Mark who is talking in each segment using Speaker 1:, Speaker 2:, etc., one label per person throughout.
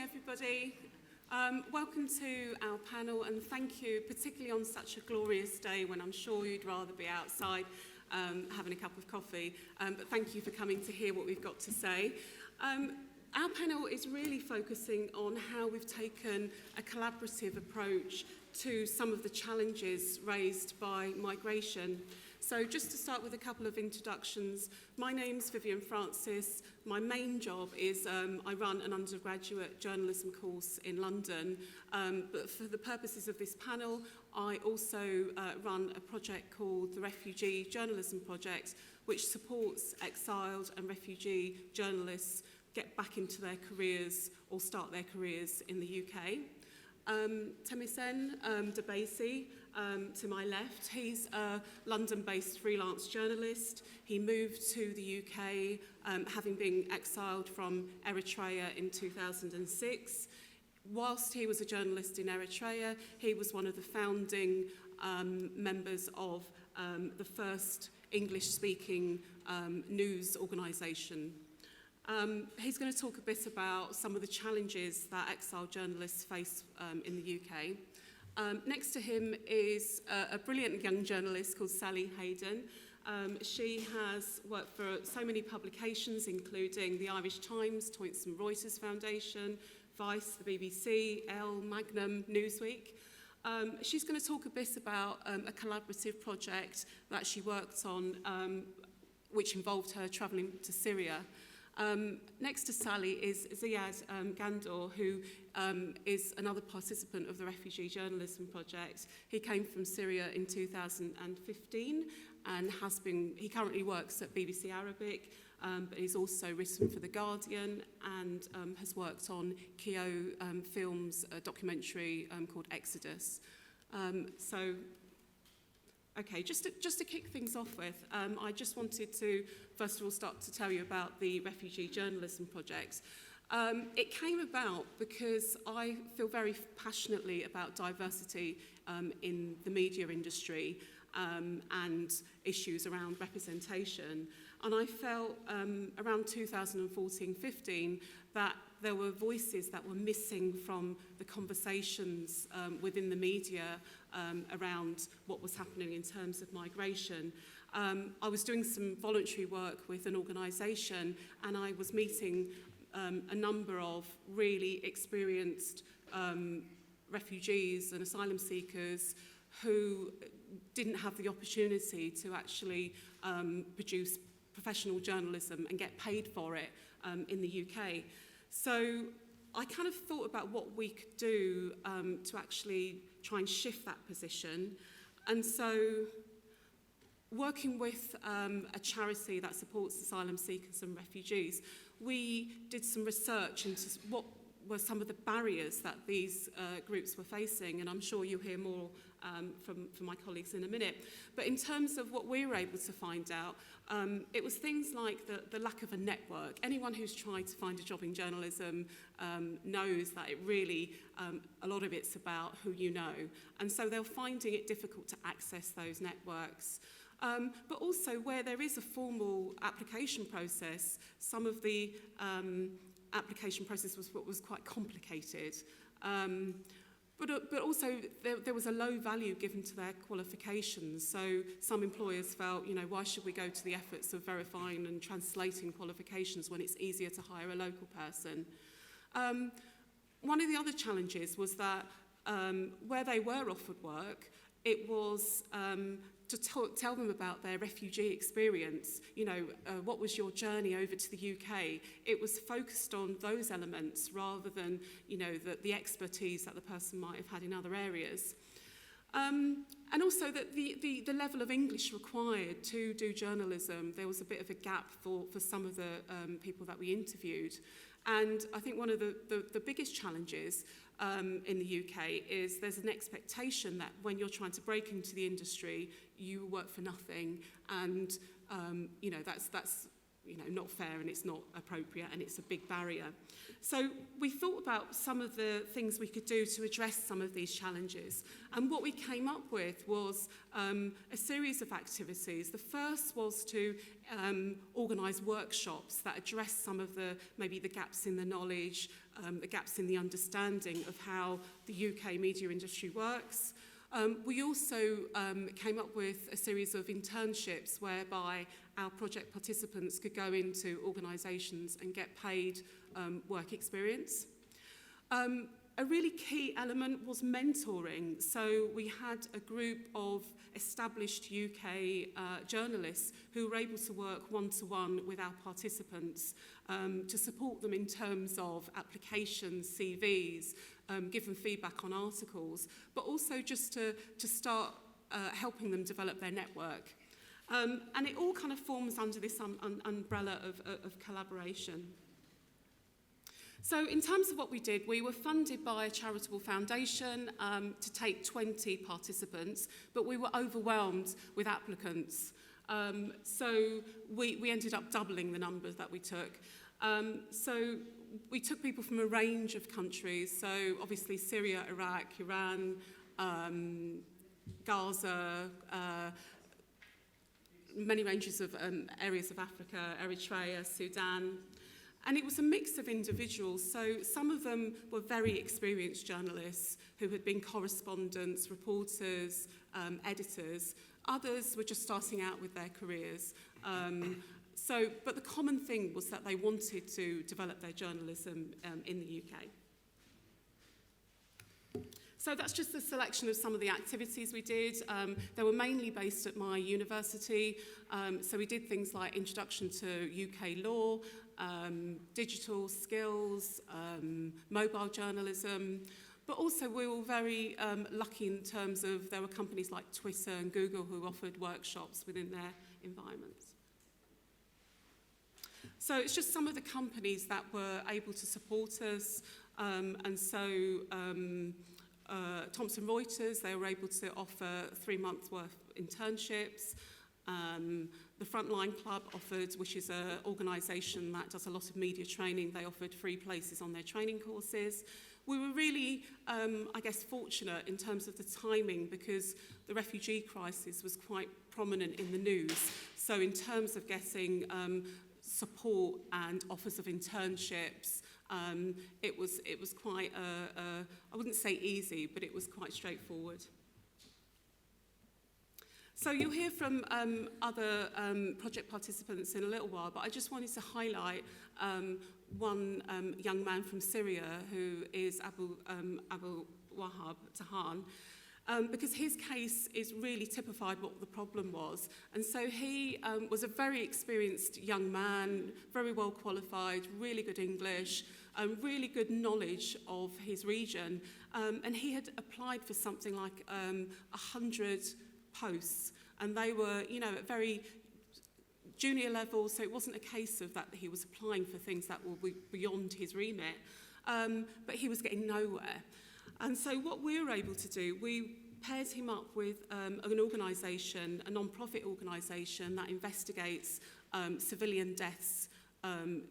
Speaker 1: everybody. Welcome to our panel, and thank you, particularly on such a glorious day when I'm sure you'd rather be outside having a cup of coffee, but thank you for coming to hear what we've got to say. Our panel is really focusing on how we've taken a collaborative approach to some of the challenges raised by migration. So just to start with a couple of introductions, my name's Vivienne Francis. My main job is I run an undergraduate journalism course in London, but for the purposes of this panel, I also run a project called the Refugee Journalism Project, which supports exiled and refugee journalists get back into their careers or start their careers in the UK. Temesghen Debesai, to my left, he's a London-based freelance journalist. He moved to the UK having been exiled from Eritrea in 2006. Whilst he was a journalist in Eritrea, he was one of the founding members of the first English-speaking news organisation. He's going to talk a bit about some of the challenges that exiled journalists face in the UK. Next to him is a brilliant young journalist called Sally Hayden. She has worked for so many publications, including the Irish Times, Thomson Reuters Foundation, Vice, the BBC, Elle, Magnum, Newsweek. She's going to talk a bit about a collaborative project that she worked on, which involved her travelling to Syria. Next to Sally is Ziad Ghandour, who is another participant of the Refugee Journalism Project. He came from Syria in 2015 and he currently works at BBC Arabic, but he's also written for The Guardian and has worked on Keo Films' documentary called Exodus. Okay, just to kick things off with, I just wanted to, first of all, start to tell you about the Refugee Journalism Project. It came about because I feel very passionately about diversity in the media industry and issues around representation. And I felt around 2014-15 that there were voices that were missing from the conversations within the media around what was happening in terms of migration. I was doing some voluntary work with an organisation, and I was meeting a number of really experienced refugees and asylum seekers who didn't have the opportunity to actually produce professional journalism and get paid for it in the UK. So I kind of thought about what we could do to actually try and shift that position. And so working with a charity that supports asylum seekers and refugees, we did some research into what were some of the barriers that these groups were facing, and I'm sure you'll hear more from my colleagues in a minute. But in terms of what we were able to find out, it was things like the lack of a network. Anyone who's tried to find a job in journalism knows that it really, a lot of it's about who you know. And so they're finding it difficult to access those networks. But also where there is a formal application process, some of the application process was quite complicated. But also there was a low value given to their qualifications. So some employers felt, why should we go to the efforts of verifying and translating qualifications when it's easier to hire a local person? One of the other challenges was that where they were offered work, it was to tell them about their refugee experience. What was your journey over to the UK? It was focused on those elements rather than, the expertise that the person might have had in other areas. And also that the level of English required to do journalism, there was a bit of a gap for some of the people that we interviewed. And I think one of the biggest challenges in the UK is there's an expectation that when you're trying to break into the industry, you work for nothing, and that's not fair, and it's not appropriate, and it's a big barrier. So we thought about some of the things we could do to address some of these challenges, and what we came up with was a series of activities. The first was to organise workshops that address some of maybe the gaps in the knowledge, the gaps in the understanding of how the UK media industry works. We also came up with a series of internships whereby our project participants could go into organisations and get paid work experience. A really key element was mentoring. So we had a group of established UK journalists who were able to work one-to-one with our participants to support them in terms of applications, CVs, give them feedback on articles, but also just to start helping them develop their network. And it all kind of forms under this umbrella of collaboration. So in terms of what we did, we were funded by a charitable foundation to take 20 participants, but we were overwhelmed with applicants. So we ended up doubling the numbers that we took. So we took people from a range of countries, so obviously Syria, Iraq, Iran, Gaza, many ranges of areas of Africa, Eritrea, Sudan. And it was a mix of individuals, so some of them were very experienced journalists who had been correspondents, reporters, editors. Others were just starting out with their careers. But the common thing was that they wanted to develop their journalism in the UK. So that's just a selection of some of the activities we did. They were mainly based at my university. So we did things like introduction to UK law, digital skills, mobile journalism. But also we were very lucky in terms of there were companies like Twitter and Google who offered workshops within their environments. So it's just some of the companies that were able to support us. Thomson Reuters, they were able to offer 3 months worth of internships. The Frontline Club offered, which is an organisation that does a lot of media training, they offered free places on their training courses. We were really, I guess, fortunate in terms of the timing because the refugee crisis was quite prominent in the news. So in terms of getting support and offers of internships, it was quite, I wouldn't say easy, but it was quite straightforward. So you'll hear from other project participants in a little while, but I just wanted to highlight one young man from Syria who is Abu Wahab Tahan, because his case is really typified what the problem was. And so he was a very experienced young man, very well qualified, really good English, really good knowledge of his region. And he had applied for something like 100 posts, and they were, at very junior level, so it wasn't a case of that he was applying for things that were beyond his remit, but he was getting nowhere. And so what we were able to do, we paired him up with an organisation, a non-profit organisation that investigates civilian deaths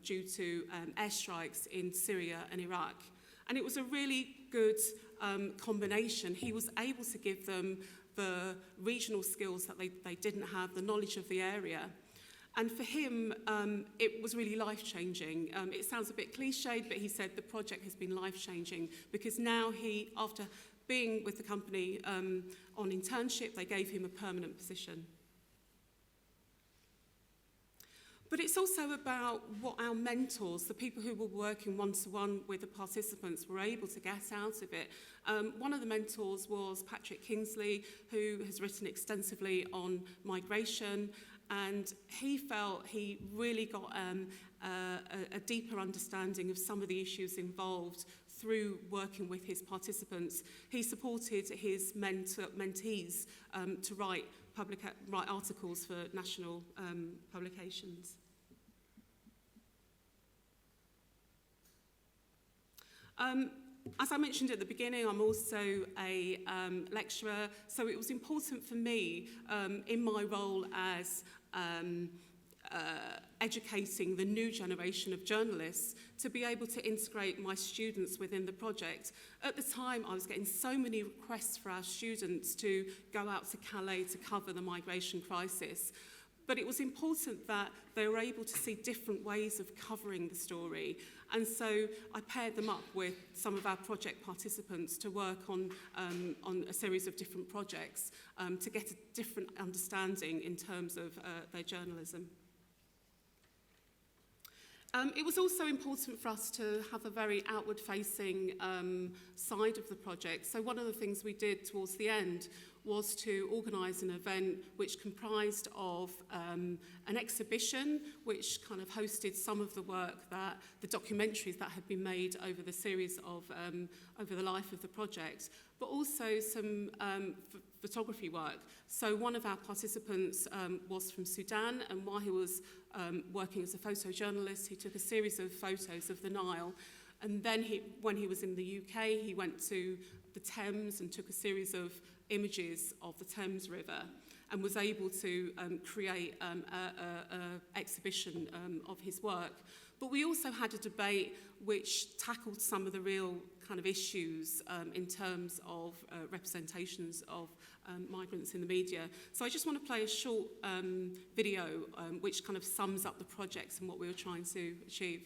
Speaker 1: due to airstrikes in Syria and Iraq. And it was a really good combination. He was able to give them the regional skills that they didn't have, the knowledge of the area. And for him, it was really life-changing. It sounds a bit cliched, but he said the project has been life-changing because now he, after being with the company on internship, they gave him a permanent position. But it's also about what our mentors, the people who were working one-to-one with the participants, were able to get out of it. One of the mentors was Patrick Kingsley, who has written extensively on migration, and he felt he really got a deeper understanding of some of the issues involved through working with his participants. He supported his mentees to write articles for national publications. As I mentioned at the beginning, I'm also a lecturer, so it was important for me in my role as educating the new generation of journalists to be able to integrate my students within the project. At the time, I was getting so many requests for our students to go out to Calais to cover the migration crisis. but it was important that they were able to see different ways of covering the story. And so I paired them up with some of our project participants to work on a series of different projects to get a different understanding in terms of their journalism. It was also important for us to have a very outward-facing side of the project. So one of the things we did towards the end was to organise an event which comprised of an exhibition which kind of hosted some of the work that, the documentaries that had been made over the series of, over the life of the project, but also some photography work. So one of our participants was from Sudan, and while he was working as a photojournalist, he took a series of photos of the Nile. And then when he was in the UK, he went to the Thames and took a series of images of the Thames River and was able to create an exhibition of his work. But we also had a debate which tackled some of the real kind of issues in terms of representations of migrants in the media. So I just want to play a short video which kind of sums up the projects and what we were trying to achieve.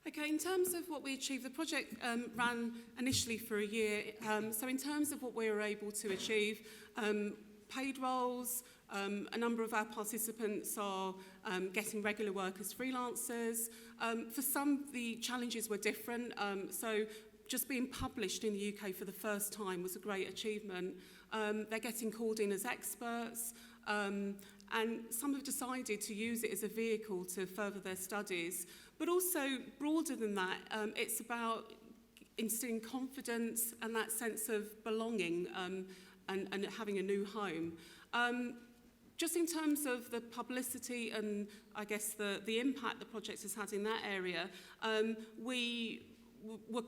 Speaker 1: Okay, in terms of what we achieved, the project ran initially for a year. So in terms of what we were able to achieve, paid roles, a number of our participants are getting regular work as freelancers. For some, the challenges were different. So just being published in the UK for the first time was a great achievement. They're getting called in as experts. And some have decided to use it as a vehicle to further their studies. But also, broader than that, it's about instilling confidence and that sense of belonging and having a new home. Just in terms of the publicity and, I guess, the impact the project has had in that area, we were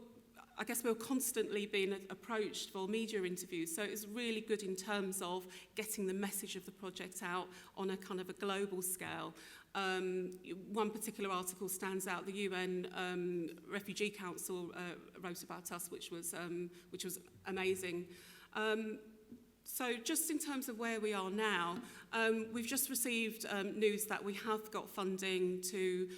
Speaker 1: I guess we're constantly being approached for media interviews, so it's really good in terms of getting the message of the project out on a kind of a global scale. One particular article stands out. The UN Refugee Council wrote about us, which was amazing. So just in terms of where we are now, we've just received news that we have got funding to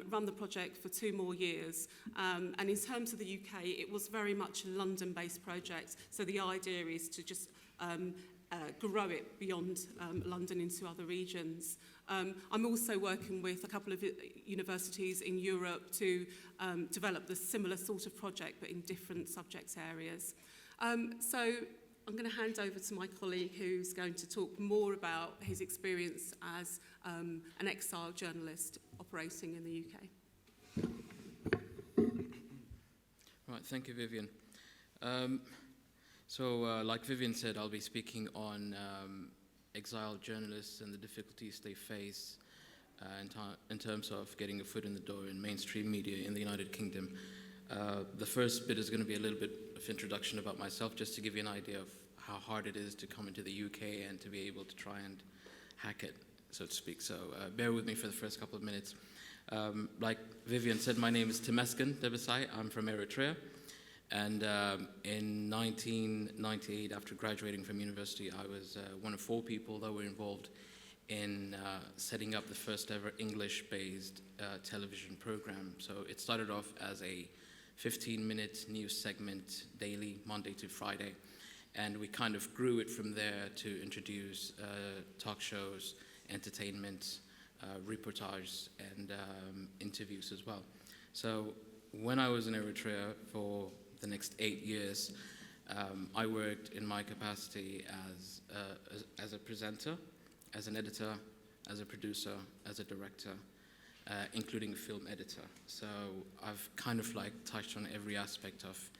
Speaker 1: run the project for 2 more years. And in terms of the UK, it was very much a London-based project. So the idea is to just grow it beyond London into other regions. I'm also working with a couple of universities in Europe to develop the similar sort of project, but in different subject areas. So I'm going to hand over to my colleague who's going to talk more about his experience as an exiled journalist operating in the UK.
Speaker 2: Right, thank you, Vivienne. Like Vivienne said, I'll be speaking on exiled journalists and the difficulties they face in terms of getting a foot in the door in mainstream media in the United Kingdom. The first bit is going to be a little bit of introduction about myself, just to give you an idea of how hard it is to come into the UK and to be able to try and hack it, so to speak. So bear with me for the first couple of minutes. Like Vivienne said, my name is Temesghen Debesai. I'm from Eritrea. And in 1998, after graduating from university, I was one of 4 people that were involved in setting up the first ever English-based television program. So it started off as a 15-minute news segment daily, Monday to Friday. And we kind of grew it from there to introduce talk shows, entertainment, reportage, and interviews as well. So when I was in Eritrea for the next 8 years, I worked in my capacity as a presenter, as an editor, as a producer, as a director, including a film editor. So I've kind of like touched on every aspect of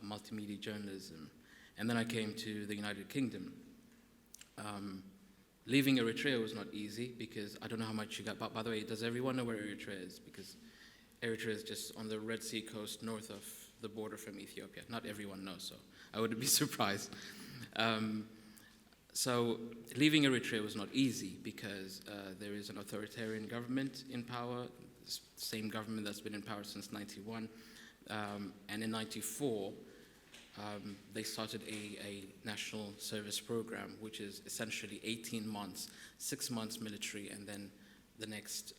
Speaker 2: multimedia journalism. And then I came to the United Kingdom. Leaving Eritrea was not easy because I don't know how much you got. But by the way, does everyone know where Eritrea is? Because Eritrea is just on the Red Sea coast north of the border from Ethiopia. Not everyone knows, so I wouldn't be surprised. So leaving Eritrea was not easy because there is an authoritarian government in power, the same government that's been in power since 91. And in 94, they started a national service program, which is essentially 18 months, 6 months military, and then the next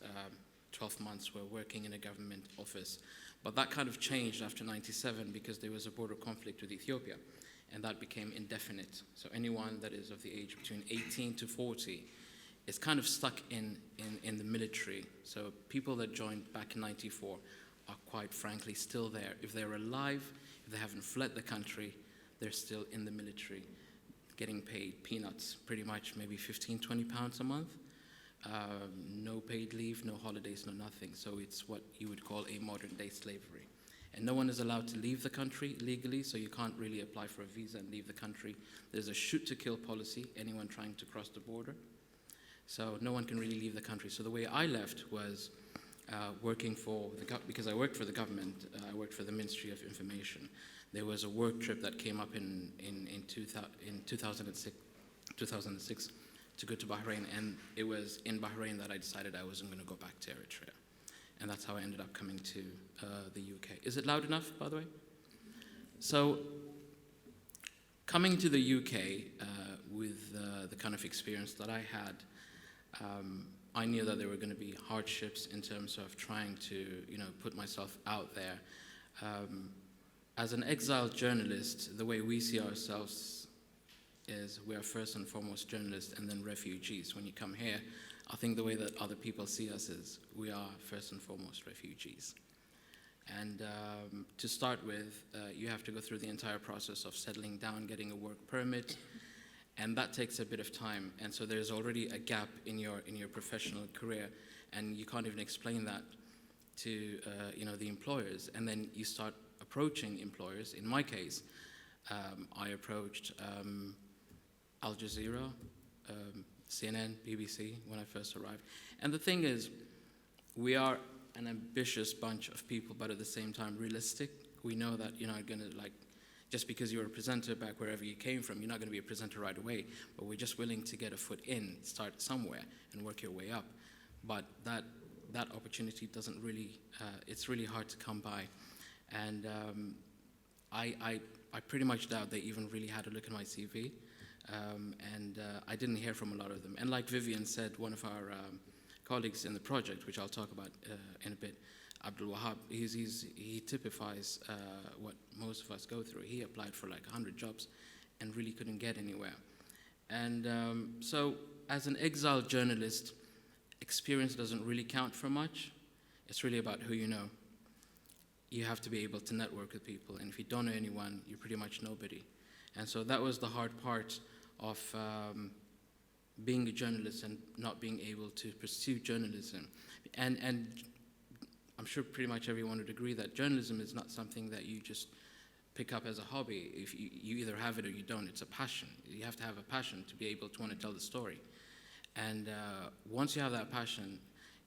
Speaker 2: 12 months were working in a government office. But that kind of changed after 97 because there was a border conflict with Ethiopia, and that became indefinite. So anyone that is of the age between 18 to 40 is kind of stuck in the military. So people that joined back in 94 are quite frankly still there. If they're alive, if they haven't fled the country, they're still in the military, getting paid peanuts, pretty much maybe 15, 20 pounds a month. No paid leave, no holidays, no nothing. So it's what you would call a modern day slavery. And no one is allowed to leave the country legally, so you can't really apply for a visa and leave the country. There's a shoot to kill policy, anyone trying to cross the border. So no one can really leave the country. So the way I left was working for because I worked for the government, I worked for the Ministry of Information. There was a work trip that came up in 2006 to go to Bahrain, and it was in Bahrain that I decided I wasn't going to go back to Eritrea. And that's how I ended up coming to the UK. Is it loud enough, by the way? So coming to the UK with the kind of experience that I had, I knew that there were going to be hardships in terms of trying to, put myself out there. As an exiled journalist, the way we see ourselves is we are first and foremost journalists and then refugees. When you come here, I think the way that other people see us is we are first and foremost refugees. And to start with, you have to go through the entire process of settling down, getting a work permit, and that takes a bit of time. And so there's already a gap in your professional career, and you can't even explain that to the employers. And then you start approaching employers. In my case, I approached Al Jazeera, CNN, BBC when I first arrived. And the thing is, we are an ambitious bunch of people, but at the same time realistic. We know that you're not going to, like, just because you're a presenter back wherever you came from, you're not going to be a presenter right away. But we're just willing to get a foot in, start somewhere, and work your way up. But that opportunity doesn't really, it's really hard to come by. And I pretty much doubt they even really had a look at my CV. And I didn't hear from a lot of them. And like Vivienne said, one of our colleagues in the project, which I'll talk about in a bit, Abdul Wahab, he typifies what most of us go through. He applied for like 100 jobs and really couldn't get anywhere. And so as an exiled journalist, experience doesn't really count for much. It's really about who you know. You have to be able to network with people, and if you don't know anyone, you're pretty much nobody. And so that was the hard part of being a journalist and not being able to pursue journalism. And I'm sure pretty much everyone would agree that journalism is not something that you just pick up as a hobby. If you either have it or you don't, it's a passion. You have to have a passion to be able to want to tell the story. And once you have that passion,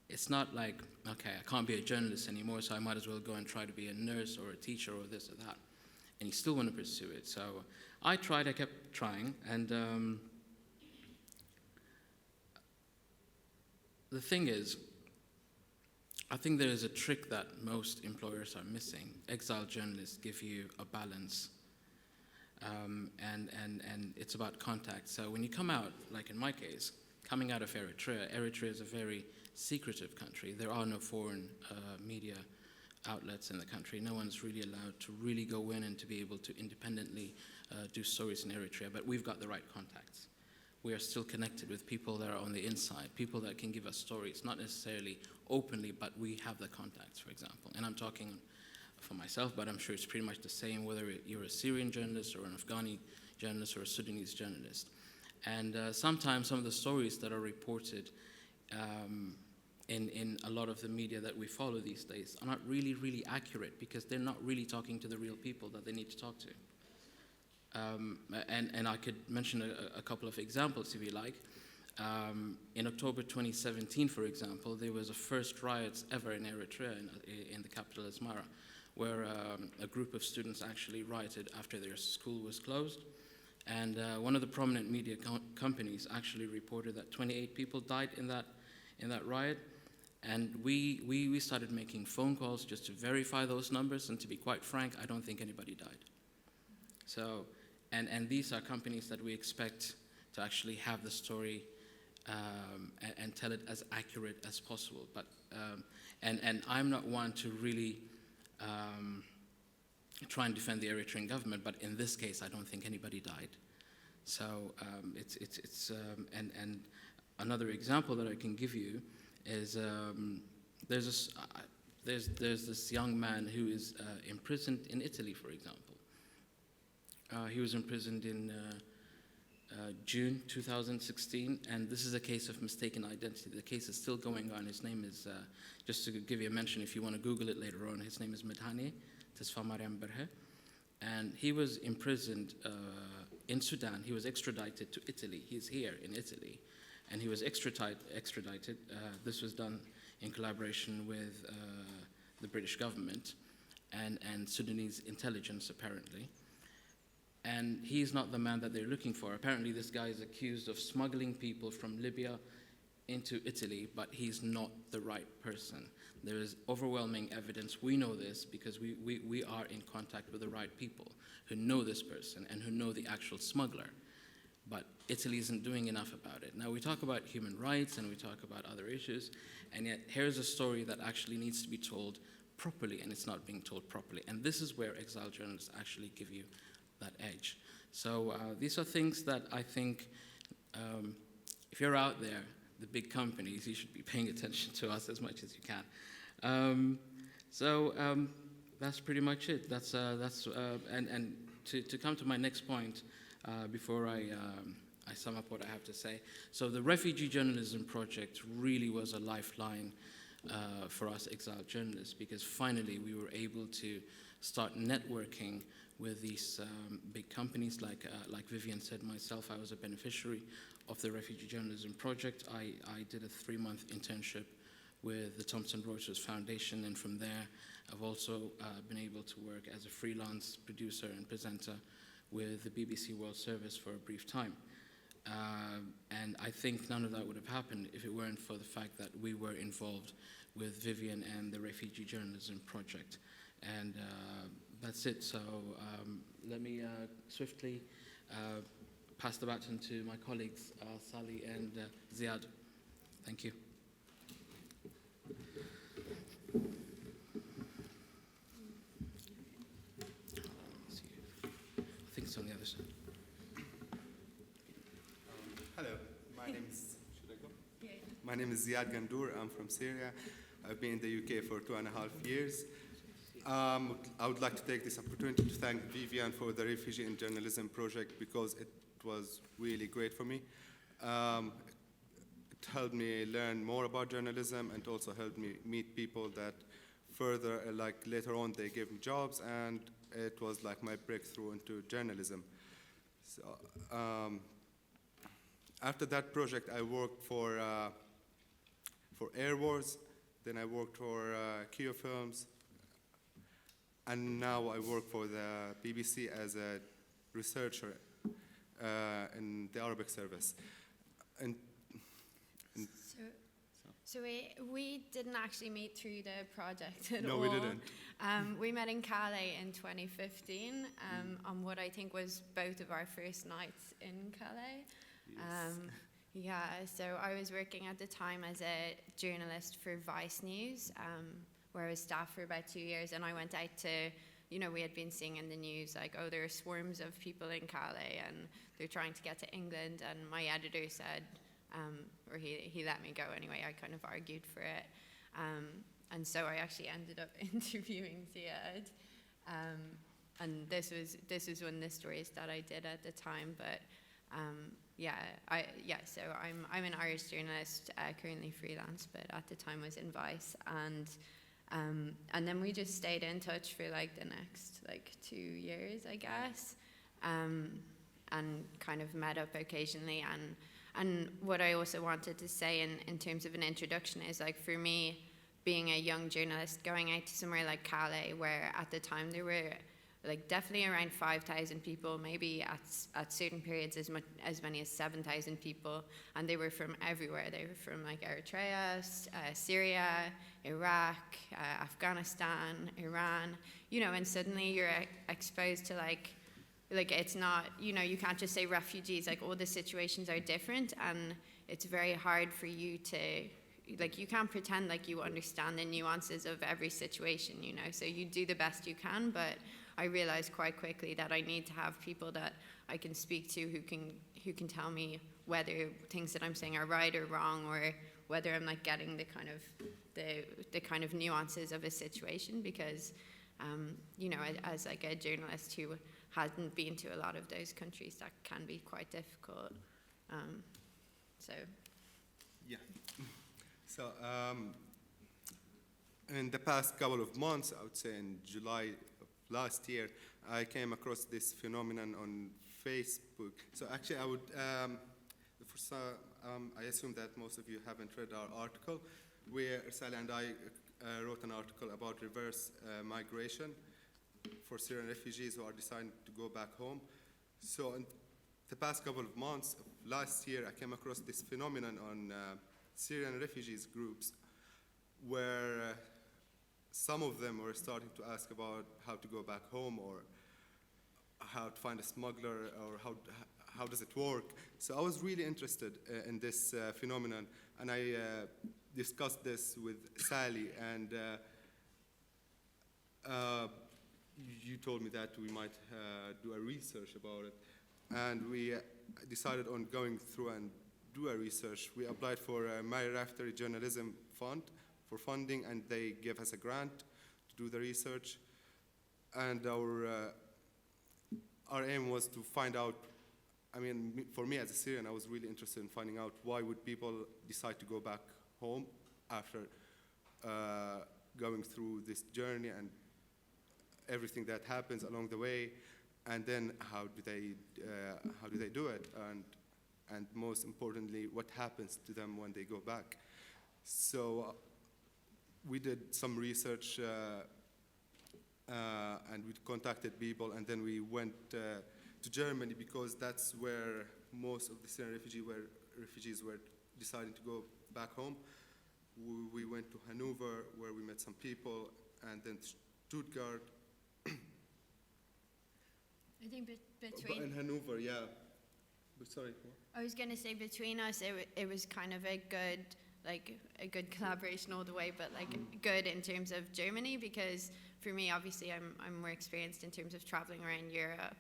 Speaker 2: it's not like, okay, I can't be a journalist anymore, so I might as well go and try to be a nurse or a teacher or this or that. And you still want to pursue it. So I tried, I kept trying, and the thing is, I think there is a trick that most employers are missing. Exiled journalists give you a balance, and it's about contact. So when you come out, like in my case, coming out of Eritrea is a very secretive country. There are no foreign media outlets in the country. No one's really allowed to really go in and to be able to independently do stories in Eritrea, but we've got the right contacts. We are still connected with people that are on the inside, people that can give us stories, not necessarily openly, but we have the contacts, for example. And I'm talking for myself, but I'm sure it's pretty much the same whether you're a Syrian journalist or an Afghani journalist or a Sudanese journalist. And sometimes some of the stories that are reported in a lot of the media that we follow these days are not really accurate, because they're not really talking to the real people that they need to talk to. And I could mention a couple of examples if you like. In October 2017, for example, there was the first riots ever in Eritrea, in the capital Asmara, where a group of students actually rioted after their school was closed. And one of the prominent media companies actually reported that 28 people died in that riot. And we started making phone calls just to verify those numbers, and to be quite frank, I don't think anybody died. So, and these are companies that we expect to actually have the story and tell it as accurate as possible. But and I'm not one to really try and defend the Eritrean government, but in this case, I don't think anybody died. So and another example that I can give you is there's this young man who is imprisoned in Italy, for example. He was imprisoned in June 2016, and this is a case of mistaken identity. The case is still going on. His name is, just to give you a mention if you want to Google it later on, his name is Medhane Tesfa Mariam Berhe, and he was imprisoned in Sudan. He was extradited to Italy. He's here in Italy, and he was extradited. This was done in collaboration with the British government and Sudanese intelligence, apparently. And he's not the man that they're looking for. Apparently, this guy is accused of smuggling people from Libya into Italy, but he's not the right person. There is overwhelming evidence. We know this because we are in contact with the right people who know this person and who know the actual smuggler. But Italy isn't doing enough about it. Now, we talk about human rights and we talk about other issues, and yet here's a story that actually needs to be told properly, and it's not being told properly. And this is where exiled journalists actually give you that edge. So these are things that I think if you're out there, the big companies, you should be paying attention to us as much as you can. That's pretty much it. And to come to my next point before I sum up what I have to say. So the Refugee Journalism Project really was a lifeline for us exiled journalists, because finally we were able to start networking with these big companies. Like Vivienne said, myself, I was a beneficiary of the Refugee Journalism Project. I did a 3-month internship with the Thomson Reuters Foundation, and from there I've also been able to work as a freelance producer and presenter with the BBC World Service for a brief time. And I think none of that would have happened if it weren't for the fact that we were involved with Vivienne and the Refugee Journalism Project. And that's it. So let me swiftly pass the baton to my colleagues, Sally and Ziad. Thank you. I think it's on the other side.
Speaker 3: Hello, my name is, should I go? Yeah. My name is Ziad Ghandour. I'm from Syria. I've been in the UK for 2.5 years. I would like to take this opportunity to thank Vivienne for the Refugee Journalism Project because it was really great for me. It helped me learn more about journalism and also helped me meet people that further, like later on, they gave me jobs, and it was like my breakthrough into journalism. So, after that project, I worked for Air Wars, then I worked for Kio Films, and now I work for the BBC as a researcher in the Arabic service.
Speaker 4: So we didn't actually meet through the project at all.
Speaker 3: No, we didn't.
Speaker 4: We met in Calais in 2015 on what I think was both of our first nights in Calais.
Speaker 3: Yes.
Speaker 4: So I was working at the time as a journalist for Vice News, where I was staff for about 2 years, and I went out to, we had been seeing in the news, like, oh, there are swarms of people in Calais, and they're trying to get to England, and my editor said, or he let me go anyway, I kind of argued for it, and so I actually ended up interviewing Ziad, and this was one of the stories that I did at the time, but so I'm an Irish journalist, currently freelance, but at the time was in Vice, and then we just stayed in touch for like the next 2 years, I guess, and kind of met up occasionally. And what I also wanted to say in terms of an introduction is, like, for me, being a young journalist, going out to somewhere like Calais, where at the time there were definitely around 5,000 people, maybe at certain periods as many as 7,000 people, and they were from everywhere. They were from Eritrea, Syria, Iraq, Afghanistan, Iran, and suddenly you're exposed to it's not, you can't just say refugees, all the situations are different, and it's very hard for you to, you can't pretend like you understand the nuances of every situation, so you do the best you can, but I realized quite quickly that I need to have people that I can speak to who can tell me whether things that I'm saying are right or wrong, or whether I'm getting the kind of nuances of a situation, because as a journalist who hasn't been to a lot of those countries, that can be quite difficult.
Speaker 3: Yeah. So in the past couple of months, I would say in July last year, I came across this phenomenon on Facebook. So actually, I would, I assume that most of you haven't read our article, where Sally and I wrote an article about reverse migration for Syrian refugees who are deciding to go back home. So in the past couple of months, last year, I came across this phenomenon on Syrian refugees groups, where some of them were starting to ask about how to go back home, or how to find a smuggler, or how does it work. So I was really interested in this phenomenon, and I discussed this with Sally, and you told me that we might do a research about it, and we decided on going through and do a research. We applied for a Mary Raftery Journalism Fund for funding, and they gave us a grant to do the research. And our aim was to find out, for me as a Syrian, I was really interested in finding out why would people decide to go back home after going through this journey and everything that happens along the way, and then how do they do it, and most importantly, what happens to them when they go back. So we did some research and we contacted people, and then we went to Germany because that's where most of the Syrian refugees were deciding to go back home. We went to Hanover, where we met some people, and then Stuttgart.
Speaker 4: I think
Speaker 3: In Hanover, yeah. But sorry.
Speaker 4: I was going to say between us, it was kind of a good collaboration all the way, but good in terms of Germany, because for me, obviously, I'm more experienced in terms of traveling around Europe,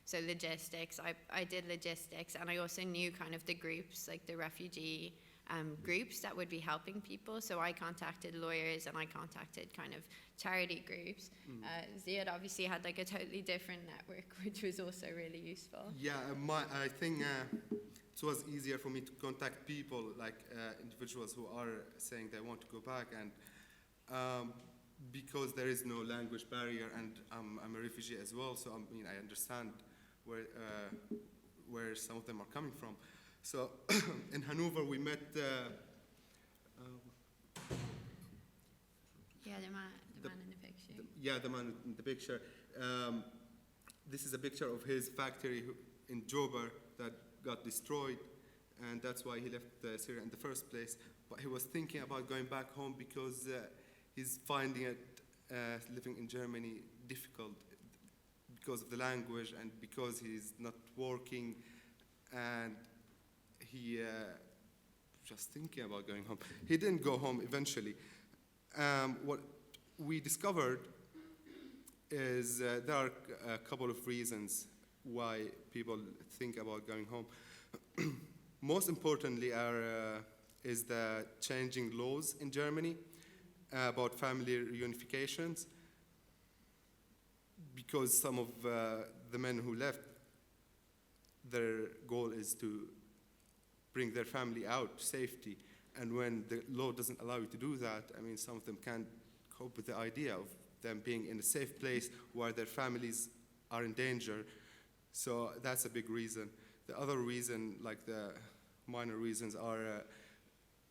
Speaker 4: so logistics. I did logistics, and I also knew kind of the groups, like the refugee groups that would be helping people. So I contacted lawyers and I contacted kind of charity groups. Ziad obviously had a totally different network, which was also really useful.
Speaker 3: Yeah, I think it was easier for me to contact people, individuals who are saying they want to go back, and because there is no language barrier, and I'm a refugee as well, so I understand where some of them are coming from. So in Hanover, we met
Speaker 4: The man in the picture.
Speaker 3: the man in the picture. This is a picture of his factory in Jobar that got destroyed, and that's why he left Syria in the first place. But he was thinking about going back home because he's finding it living in Germany difficult because of the language and because he's not working, and he just thinking about going home. He didn't go home eventually. What we discovered is there are a couple of reasons why people think about going home. Most importantly is the changing laws in Germany about family reunifications, because some of the men who left, their goal is to bring their family out to safety. And when the law doesn't allow you to do that, some of them can't cope with the idea of them being in a safe place where their families are in danger. So that's a big reason. The other reason, the minor reasons, are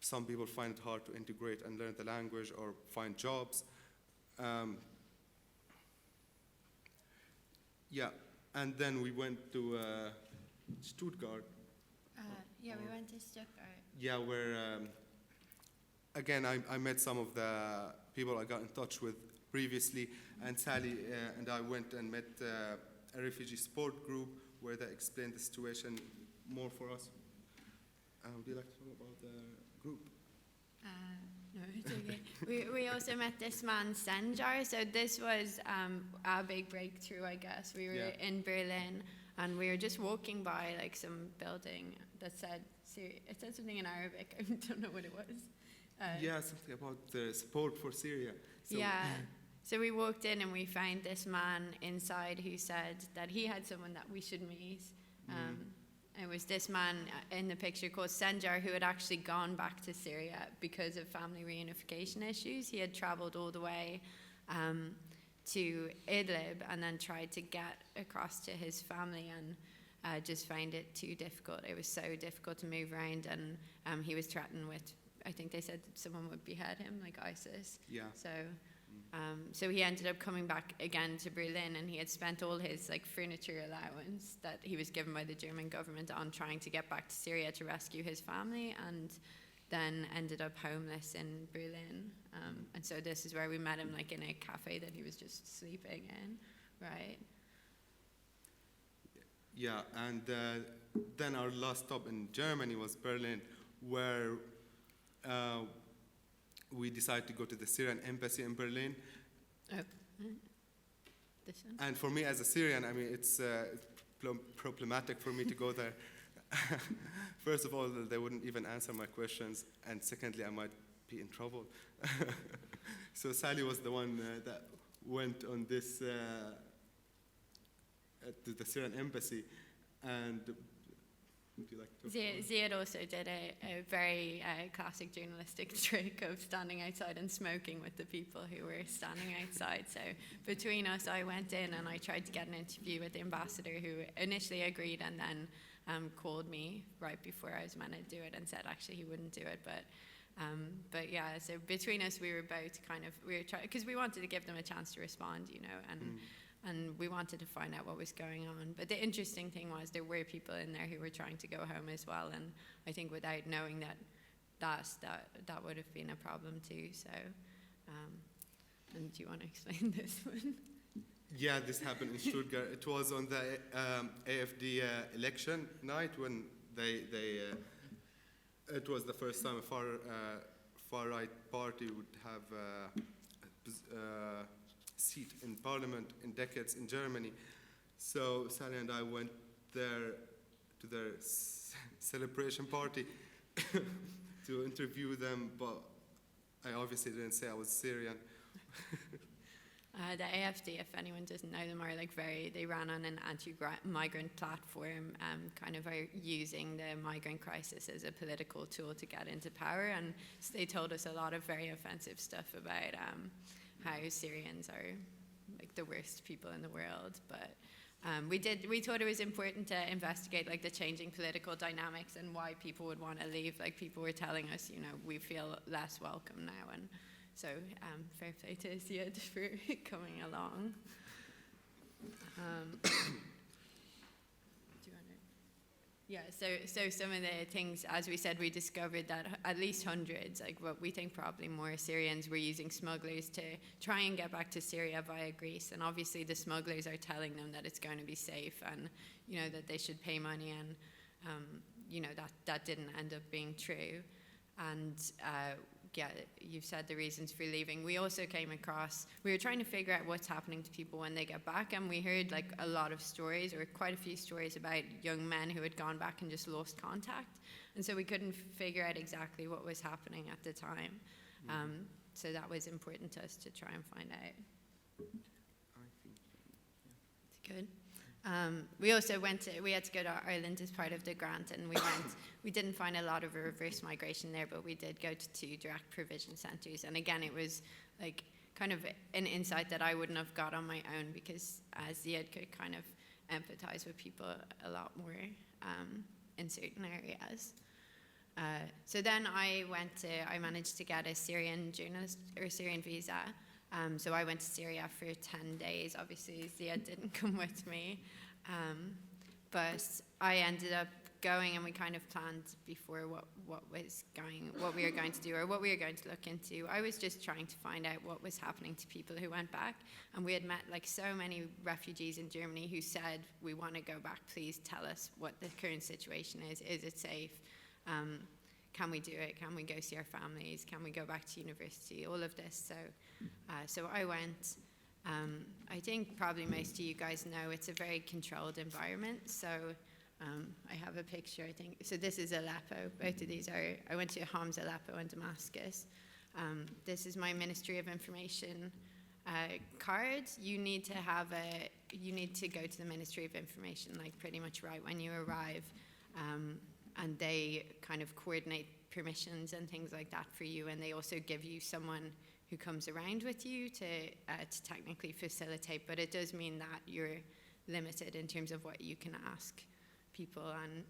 Speaker 3: some people find it hard to integrate and learn the language or find jobs. And then we went to Stuttgart.
Speaker 4: We went to Stuttgart.
Speaker 3: Yeah, where, again, I met some of the people I got in touch with previously, and Sally and I went and met a refugee support group where they explained the situation more for us. Would you like to talk about the group?
Speaker 4: No, it's okay. we also met this man, Senjar. So this was our big breakthrough, I guess. We were in Berlin, and we were just walking by some building that said Syria. It said something in Arabic. I don't know what it was.
Speaker 3: Something about the support for Syria. So,
Speaker 4: So we walked in and we found this man inside who said that he had someone that we should meet. It was this man in the picture called Senjar, who had actually gone back to Syria because of family reunification issues. He had traveled all the way to Idlib and then tried to get across to his family, and just found it too difficult. It was so difficult to move around, and he was threatened with, I think they said someone would behead him, like ISIS. So he ended up coming back again to Berlin, and he had spent all his furniture allowance that he was given by the German government on trying to get back to Syria to rescue his family, and then ended up homeless in Berlin. And so this is where we met him, in a cafe that he was just sleeping in, right?
Speaker 3: Yeah, and then our last stop in Germany was Berlin, where we decided to go to the Syrian embassy in Berlin.
Speaker 4: This one?
Speaker 3: And for me as a Syrian, it's problematic for me to go there. First of all, they wouldn't even answer my questions, and secondly, I might be in trouble. So Sally was the one that went on this to the Syrian embassy, and would you like to talk about it?
Speaker 4: Ziad also did a very classic journalistic trick of standing outside and smoking with the people who were standing outside. So between us, I went in and I tried to get an interview with the ambassador, who initially agreed and then called me right before I was meant to do it and said actually he wouldn't do it. But But yeah, so between us, we were both we were trying, because we wanted to give them a chance to respond, and we wanted to find out what was going on. But the interesting thing was there were people in there who were trying to go home as well, and I think without knowing that would have been a problem too. So, and do you want to explain this one?
Speaker 3: Yeah, this happened in Stuttgart. It was on the AfD election night when it was the first time a far-right party would have a seat in parliament in decades in Germany. So Sally and I went there to their celebration party to interview them, but I obviously didn't say I was Syrian.
Speaker 4: The AfD, if anyone doesn't know them, are they ran on an anti-migrant platform, kind of are using the migrant crisis as a political tool to get into power. And so they told us a lot of very offensive stuff about how Syrians are like the worst people in the world. But we thought it was important to investigate like the changing political dynamics and why people would want to leave. Like people were telling us, we feel less welcome now, and so fair play to Ziad for coming along. Do you want to? Yeah, so some of the things, as we said, we discovered that at least hundreds, like what we think probably more Syrians, were using smugglers to try and get back to Syria via Greece. And obviously the smugglers are telling them that it's going to be safe and, that they should pay money. And, that didn't end up being true. And yeah, you've said the reasons for leaving. We also came across, we were trying to figure out what's happening to people when they get back, and we heard like a lot of stories, or quite a few stories about young men who had gone back and just lost contact. And so we couldn't figure out exactly what was happening at the time. So that was important to us to try and find out. Good. We also we had to go to Ireland as part of the grant, and we didn't find a lot of reverse migration there, but we did go to 2 direct provision centres. And again, it was like kind of an insight that I wouldn't have got on my own, because Ziad could kind of empathise with people a lot more in certain areas. So then I managed to get a Syrian journalist or Syrian visa. So I went to Syria for 10 days. Obviously, Ziad didn't come with me. But I ended up going, and we kind of planned before what we were going to do or what we were going to look into. I was just trying to find out what was happening to people who went back. And we had met like so many refugees in Germany who said, we want to go back, please tell us what the current situation is it safe? Can we do it? Can we go see our families? Can we go back to university? All of this. So I went. I think probably most of you guys know it's a very controlled environment. So I have a picture, I think. So this is Aleppo. Both of these are, I went to Homs, Aleppo, and Damascus. This is my Ministry of Information card. You need to go to the Ministry of Information like pretty much right when you arrive. And they kind of coordinate permissions and things like that for you, and they also give you someone who comes around with you to technically facilitate, but it does mean that you're limited in terms of what you can ask people, and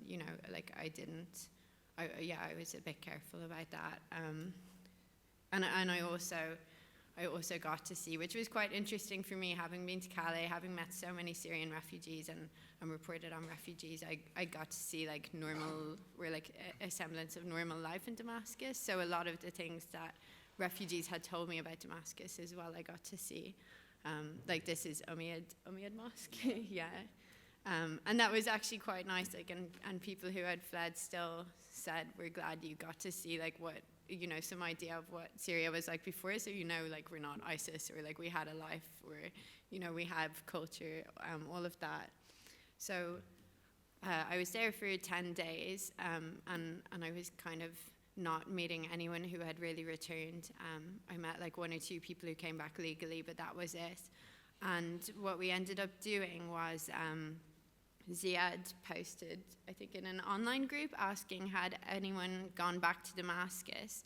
Speaker 4: like I was a bit careful about that, and I also got to see, which was quite interesting for me, having been to Calais, having met so many Syrian refugees and reported on refugees, I got to see like a semblance of normal life in Damascus. So a lot of the things that refugees had told me about Damascus as well, I got to see. Like this is Umayyad Mosque, yeah. And that was actually quite nice, like, and people who had fled still said, we're glad you got to see like what, some idea of what Syria was like before, so like we're not ISIS, or like we had a life, or we have culture, all of that. So I was there for 10 days, and I was kind of not meeting anyone who had really returned. I met like 1 or 2 people who came back legally, but that was it. And what we ended up doing was Ziad posted, I think, in an online group asking had anyone gone back to Damascus,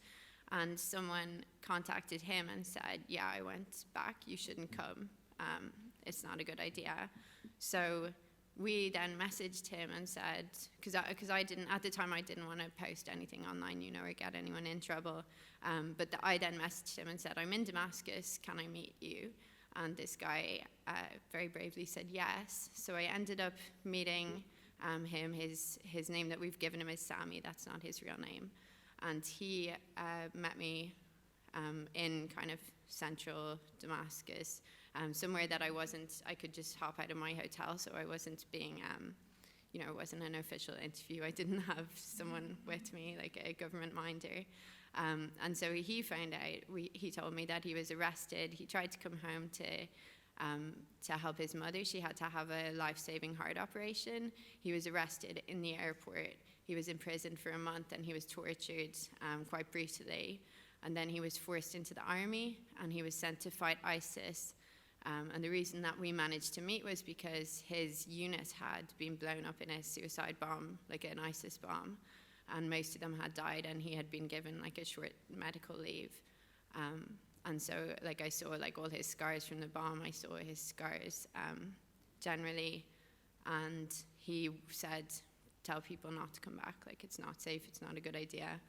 Speaker 4: and someone contacted him and said, yeah, I went back, you shouldn't come, it's not a good idea. So we then messaged him and said, because I didn't, at the time I didn't want to post anything online, or get anyone in trouble. But I then messaged him and said, I'm in Damascus, can I meet you? And this guy very bravely said yes. So I ended up meeting him. His name that we've given him is Sami, that's not his real name. And he met me in kind of central Damascus, somewhere that I could just hop out of my hotel, so I wasn't being, it wasn't an official interview. I didn't have someone with me, like a government minder. And so he found out, he told me that he was arrested. He tried to come home to help his mother. She had to have a life-saving heart operation. He was arrested in the airport. He was imprisoned for a month, and he was tortured quite brutally. And then he was forced into the army, and he was sent to fight ISIS. And the reason that we managed to meet was because his unit had been blown up in a suicide bomb, like an ISIS bomb, and most of them had died, and he had been given like a short medical leave. And so like I saw like all his scars from the bomb, I saw his scars generally, and he said, tell people not to come back, like it's not safe, it's not a good idea,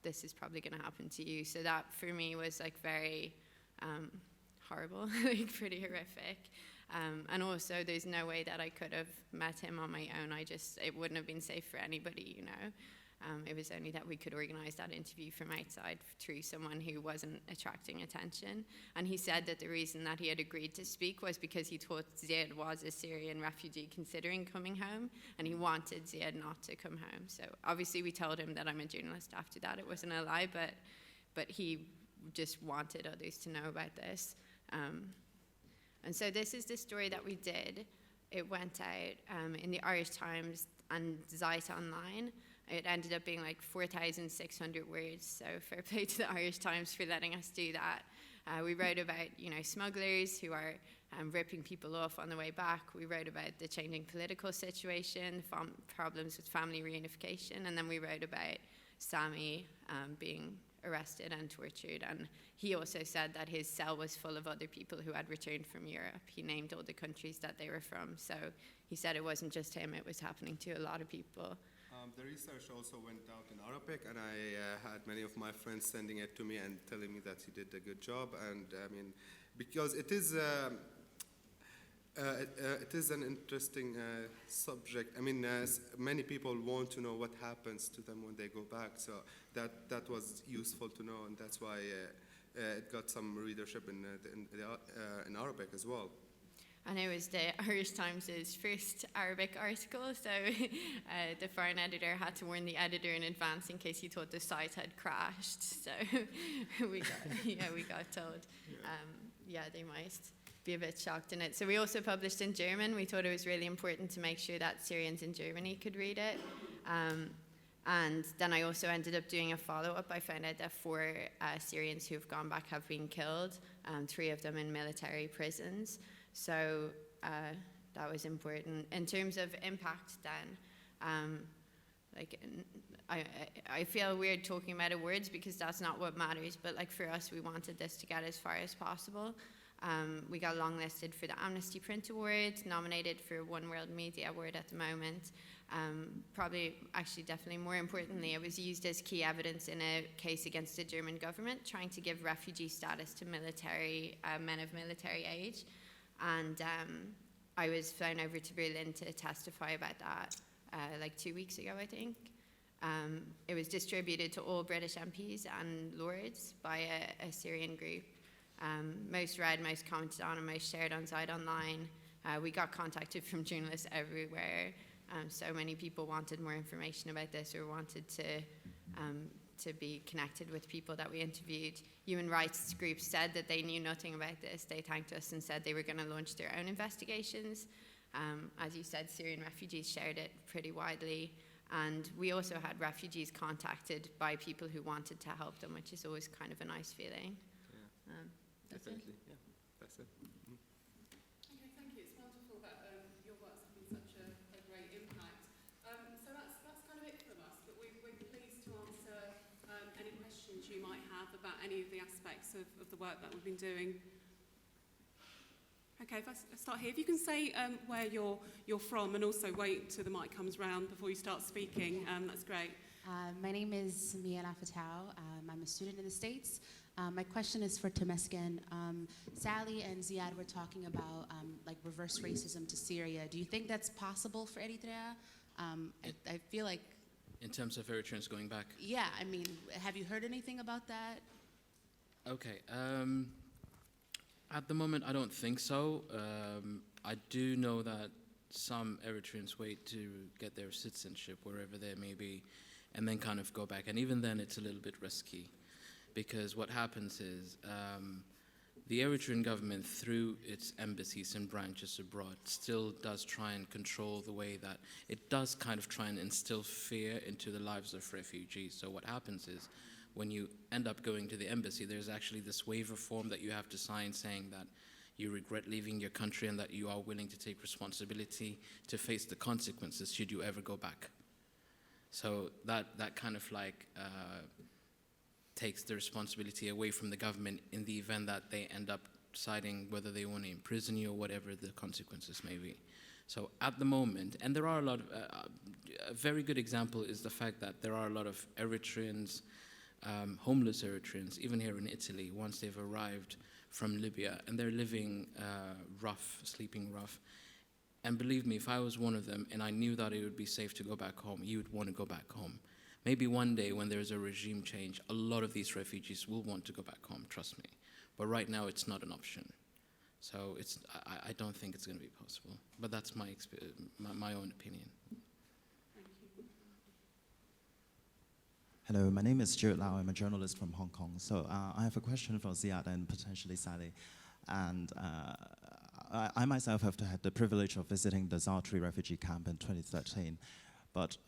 Speaker 4: this is probably going to happen to you. So that for me was like very horrible, like pretty horrific. And also there's no way that I could have met him on my own. It wouldn't have been safe for anybody, It was only that we could organize that interview from outside through someone who wasn't attracting attention. And he said that the reason that he had agreed to speak was because he thought Ziad was a Syrian refugee considering coming home, and he wanted Ziad not to come home. So obviously we told him that I'm a journalist after that. It wasn't a lie, but he just wanted others to know about this. And so this is the story that we did. It went out in the Irish Times and Zeit Online. It ended up being like 4,600 words, so fair play to the Irish Times for letting us do that. We wrote about, smugglers who are ripping people off on the way back. We wrote about the changing political situation, problems with family reunification, and then we wrote about Sami being arrested and tortured. And he also said that his cell was full of other people who had returned from Europe. He named all the countries that they were from. So he said it wasn't just him, it was happening to a lot of people.
Speaker 3: The research also went out in Arabic, and I had many of my friends sending it to me and telling me that he did a good job. And I mean, because it is an interesting subject. I mean, many people want to know what happens to them when they go back. So that was useful to know, and that's why it got some readership in Arabic as well.
Speaker 4: And it was the Irish Times' first Arabic article, so the foreign editor had to warn the editor in advance in case he thought the site had crashed. So we got told. They might be a bit shocked in it. So we also published in German. We thought it was really important to make sure that Syrians in Germany could read it. And then I also ended up doing a follow-up. I found out that 4 Syrians who have gone back have been killed, 3 of them in military prisons. So that was important. In terms of impact then, I feel weird talking about awards because that's not what matters, but like for us, we wanted this to get as far as possible. We got longlisted for the Amnesty Print Award, nominated for One World Media Award at the moment. Definitely more importantly, it was used as key evidence in a case against the German government trying to give refugee status to men of military age. And I was flown over to Berlin to testify about that 2 weeks ago, I think. It was distributed to all British MPs and Lords by a Syrian group. Most read, most commented on, and most shared on Zeit Online. We got contacted from journalists everywhere. So many people wanted more information about this or wanted to be connected with people that we interviewed. Human rights groups said that they knew nothing about this. They thanked us and said they were going to launch their own investigations. As you said, Syrian refugees shared it pretty widely. And we also had refugees contacted by people who wanted to help them, which is always kind of a nice feeling.
Speaker 3: Yeah, definitely. Yeah, that's it.
Speaker 1: Okay, thank you. It's wonderful that your work's having such a great impact. So that's kind of it from us, but we're pleased to answer any questions you might have about any of the aspects of the work that we've been doing. Okay, if I start here, if you can say where you're from and also wait till the mic comes round before you start speaking, that's great.
Speaker 5: My name is Miela Fatau. I'm a student in the States. My question is for Temesghen. Sally and Ziad were talking about like reverse racism to Syria. Do you think that's possible for Eritrea? I feel like...
Speaker 2: In terms of Eritreans going back?
Speaker 5: Yeah, I mean, have you heard anything about that?
Speaker 2: Okay. At the moment, I don't think so. I do know that some Eritreans wait to get their citizenship wherever they may be and then kind of go back. And even then, it's a little bit risky because what happens is the Eritrean government, through its embassies and branches abroad, still does try and control the way that it does kind of try and instill fear into the lives of refugees. So what happens is, when you end up going to the embassy, there's actually this waiver form that you have to sign saying that you regret leaving your country and that you are willing to take responsibility to face the consequences should you ever go back. So that kind of like takes the responsibility away from the government in the event that they end up deciding whether they want to imprison you or whatever the consequences may be. So at the moment, and there are a lot of, a very good example is the fact that there are a lot of Eritreans, homeless Eritreans, even here in Italy, once they've arrived from Libya, and they're living rough, sleeping rough. And believe me, if I was one of them and I knew that it would be safe to go back home, you would want to go back home. Maybe one day when there's a regime change, a lot of these refugees will want to go back home, trust me. But right now, it's not an option. So I don't think it's going to be possible. But that's my own opinion.
Speaker 6: Hello, my name is Stuart Lau. I'm a journalist from Hong Kong. So I have a question for Ziad and potentially Sally. And I myself have had the privilege of visiting the Zartri refugee camp in 2013. But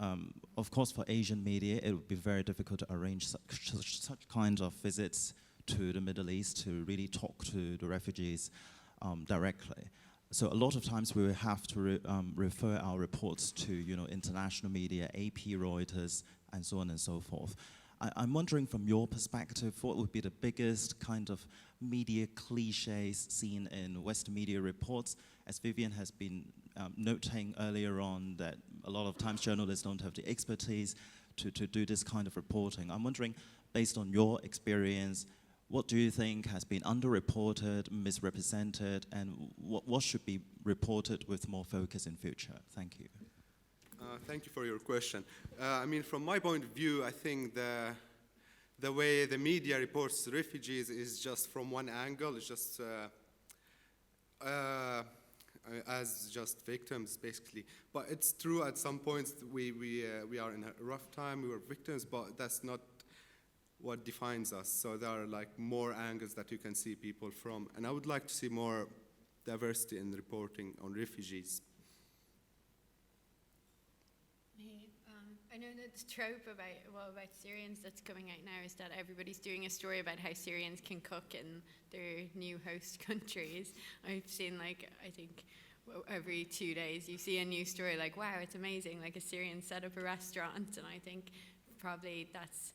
Speaker 6: of course, for Asian media, it would be very difficult to arrange such kinds of visits to the Middle East to really talk to the refugees directly. So a lot of times we will have to refer our reports to international media, AP, Reuters, and so on and so forth. I'm wondering from your perspective, what would be the biggest kind of media cliches seen in Western media reports? As Vivienne has been noting earlier on that a lot of times journalists don't have the expertise to do this kind of reporting. I'm wondering, based on your experience, what do you think has been underreported, misrepresented, and what should be reported with more focus in future? Thank you.
Speaker 3: Thank you for your question. I mean, from my point of view, I think the way the media reports refugees is just from one angle. It's just as just victims, basically. But it's true at some points we are in a rough time. We were victims, but that's not what defines us. So there are like more angles that you can see people from. And I would like to see more diversity in reporting on refugees.
Speaker 4: I know that the trope about Syrians that's coming out now is that everybody's doing a story about how Syrians can cook in their new host countries. I've seen I think every 2 days you see a new story like, wow, it's amazing, like a Syrian set up a restaurant. And I think probably that's,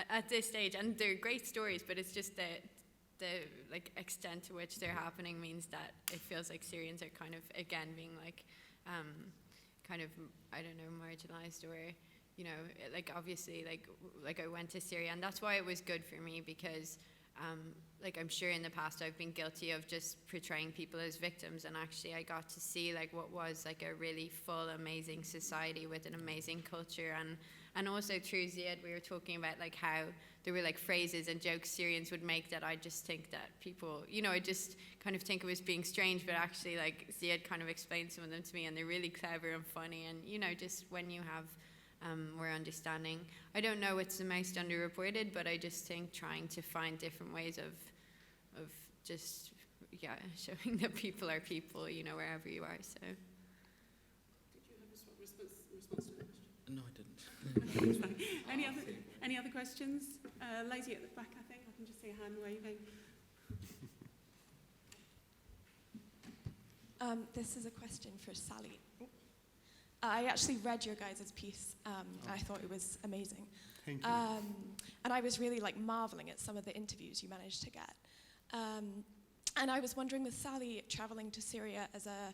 Speaker 4: at this stage, and they're great stories, but it's just the extent to which they're happening means that it feels like Syrians are kind of, again, being kind of, I don't know, marginalized or, obviously, I went to Syria, and that's why it was good for me because, I'm sure in the past I've been guilty of just portraying people as victims, and actually I got to see, what was, a really full, amazing society with an amazing culture, and also through Ziad, we were talking about, how there were, phrases and jokes Syrians would make that I just think that people, I just kind of think it was being strange, but actually, Ziad kind of explained some of them to me, and they're really clever and funny, and, just when you have more understanding. I don't know what's the most underreported, but I just think trying to find different ways of just, showing that people are people, wherever you are, so.
Speaker 1: Did you have a response to that question?
Speaker 2: No, I didn't.
Speaker 1: Any other questions? Lady at the back, I think. I can just see a hand waving.
Speaker 7: This is a question for Sally. I actually read your guys' piece. I thought it was amazing.
Speaker 3: Thank you.
Speaker 7: And I was really marveling at some of the interviews you managed to get. And I was wondering, with Sally traveling to Syria as a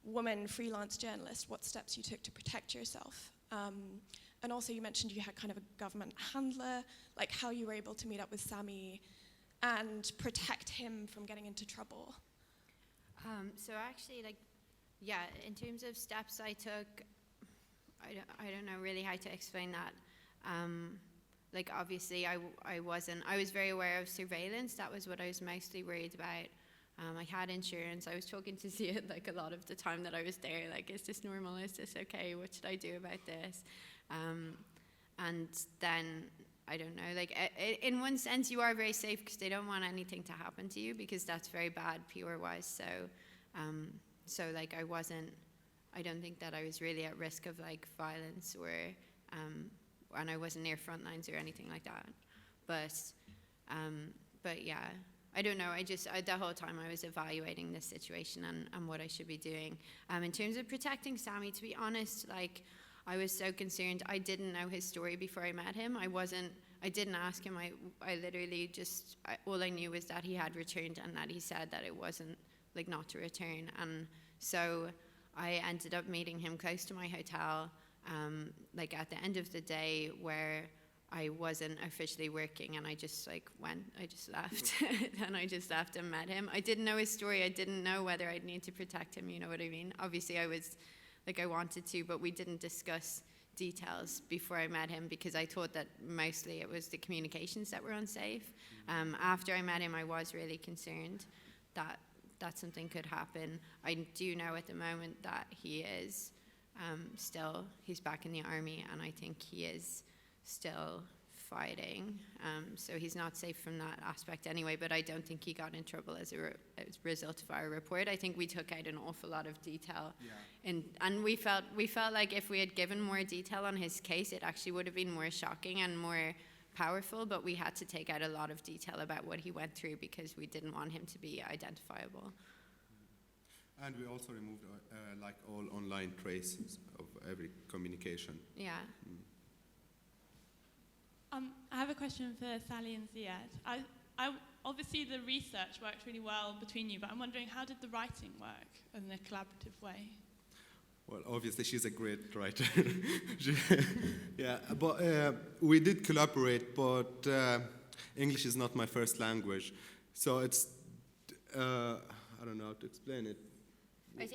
Speaker 7: woman freelance journalist, what steps you took to protect yourself. And also you mentioned you had kind of a government handler, like how you were able to meet up with Sami and protect him from getting into trouble.
Speaker 4: So actually, like, yeah, in terms of steps I took, I don't know really how to explain that. Like, obviously, I was very aware of surveillance. That was what I was mostly worried about. I had insurance. I was talking to Ziad like a lot of the time that I was there, like, is this normal? Is this okay? What should I do about this? And then, I don't know, like, in one sense, you are very safe because they don't want anything to happen to you, because that's very bad PR-wise. So like, I don't think that I was really at risk of, like, violence or, and I wasn't near front lines or anything like that. But yeah, I don't know. The whole time I was evaluating this situation and what I should be doing. In terms of protecting Sami, to be honest, like, I was so concerned. I didn't know his story before I met him. I didn't ask him. I literally all I knew was that he had returned and that he said that it wasn't, like, not to return. And so I ended up meeting him close to my hotel, like, at the end of the day where I wasn't officially working, and I just left. And I just left and met him. I didn't know his story. I didn't know whether I'd need to protect him, you know what I mean? Obviously I wanted to, but we didn't discuss details before I met him because I thought that mostly it was the communications that were unsafe. After I met him, I was really concerned that something could happen. I do know at the moment that he is he's back in the army, and I think he is still fighting. So he's not safe from that aspect anyway, but I don't think he got in trouble as a result of our report. I think we took out an awful lot of detail. Yeah. And we felt like if we had given more detail on his case, it actually would have been more shocking and more powerful, but we had to take out a lot of detail about what he went through because we didn't want him to be identifiable.
Speaker 3: And we also removed like all online traces of every communication.
Speaker 4: Yeah.
Speaker 8: I have a question for Sally and Ziad. Obviously the research worked really well between you, but I'm wondering, how did the writing work in a collaborative way?
Speaker 3: Well, obviously she's a great writer. Yeah, but we did collaborate, but English is not my first language, so it's I don't know how to explain it.
Speaker 4: I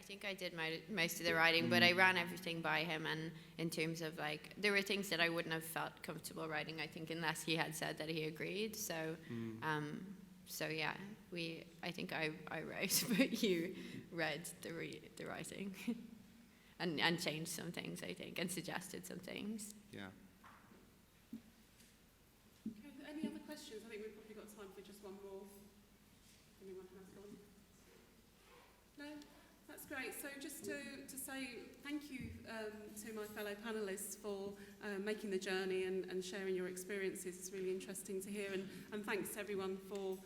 Speaker 4: think I did most of the writing, but I ran everything by him, and in terms of, like, there were things that I wouldn't have felt comfortable writing, I think, unless he had said that he agreed. So, yeah, I think I wrote, but you read the writing, and changed some things, I think, and suggested some things.
Speaker 3: Yeah.
Speaker 1: Okay, any other questions? I think we've probably got time for just one more. Anyone has one? No? That's great. So just to say thank you to my fellow panellists for making the journey and sharing your experiences. It's really interesting to hear, and thanks to everyone for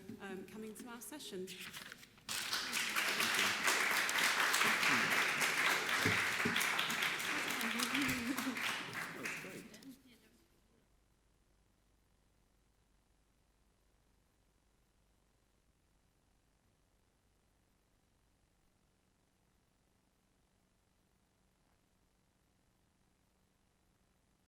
Speaker 1: coming to our session.